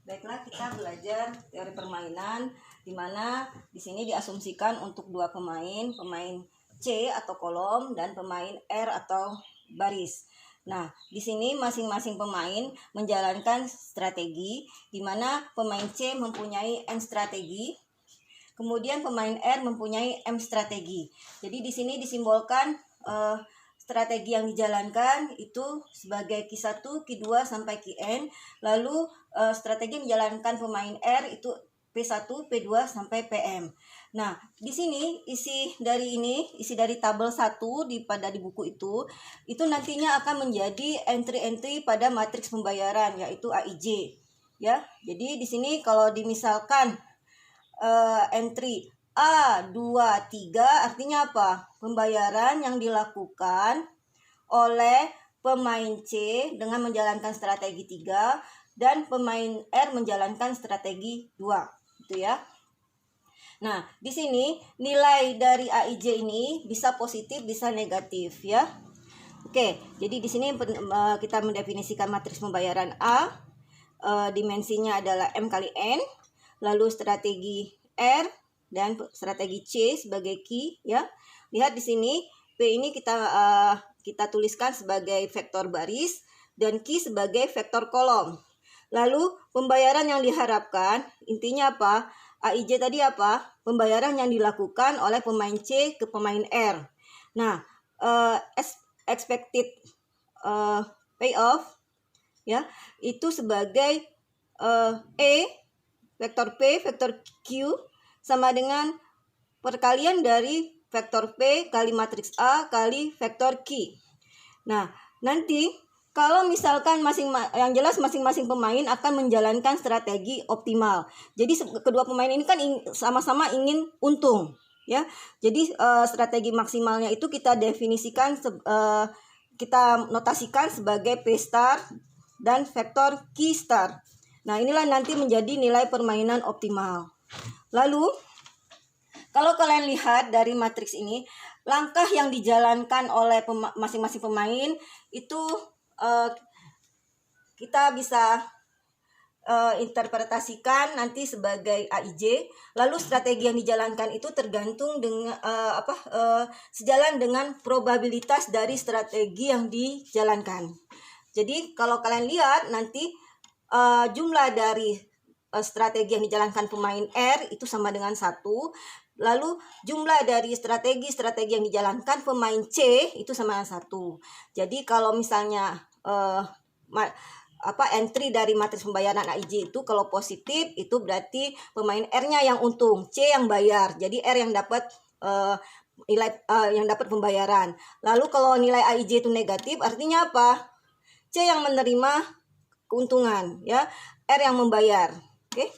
Baiklah, kita belajar teori permainan di mana di sini diasumsikan untuk dua pemain C atau kolom dan pemain R atau baris. Nah, di sini masing-masing pemain menjalankan strategi di mana pemain C mempunyai N strategi, kemudian pemain R mempunyai M strategi. Jadi di sini disimbolkan strategi yang dijalankan itu sebagai Q1, Q2 sampai Qn. Lalu strategi yang dijalankan pemain R itu P1, P2 sampai Pm. Nah, di sini isi dari tabel 1 pada di buku itu nantinya akan menjadi entry-entry pada matriks pembayaran yaitu AIJ. Ya. Jadi di sini kalau dimisalkan entry A23 artinya apa? Pembayaran yang dilakukan oleh pemain C dengan menjalankan strategi 3 dan pemain R menjalankan strategi 2, gitu ya. Nah, di sini nilai dari AIJ ini bisa positif, bisa negatif ya. Oke, jadi di sini kita mendefinisikan matriks pembayaran A, dimensinya adalah M kali N, lalu strategi R dan strategi C sebagai key ya. Lihat di sini P ini kita tuliskan sebagai vektor baris dan Q sebagai vektor kolom. Lalu pembayaran yang diharapkan intinya apa? AIJ tadi apa? Pembayaran yang dilakukan oleh pemain C ke pemain R. Nah, expected payoff ya itu sebagai vektor P, vektor Q sama dengan perkalian dari vektor P kali matriks A kali vektor Q. Nah, nanti kalau misalkan masing-masing pemain akan menjalankan strategi optimal. Jadi kedua pemain ini kan sama-sama ingin untung, ya. Jadi strategi maksimalnya itu kita definisikan kita notasikan sebagai P star dan vektor Q star. Nah, inilah nanti menjadi nilai permainan optimal. Lalu, kalau kalian lihat dari matriks ini, langkah yang dijalankan oleh masing-masing pemain itu kita bisa interpretasikan nanti sebagai AIJ. Lalu strategi yang dijalankan itu tergantung dengan sejalan dengan probabilitas dari strategi yang dijalankan. Jadi kalau kalian lihat nanti jumlah dari strategi yang dijalankan pemain R itu sama dengan 1. Lalu jumlah dari strategi yang dijalankan pemain C itu sama dengan 1. Jadi kalau misalnya entry dari matriks pembayaran AIJ itu kalau positif itu berarti pemain R-nya yang untung, C yang bayar. Jadi R yang dapat nilai yang dapat pembayaran. Lalu kalau nilai AIJ itu negatif artinya apa? C yang menerima keuntungan ya, R yang membayar. Oke.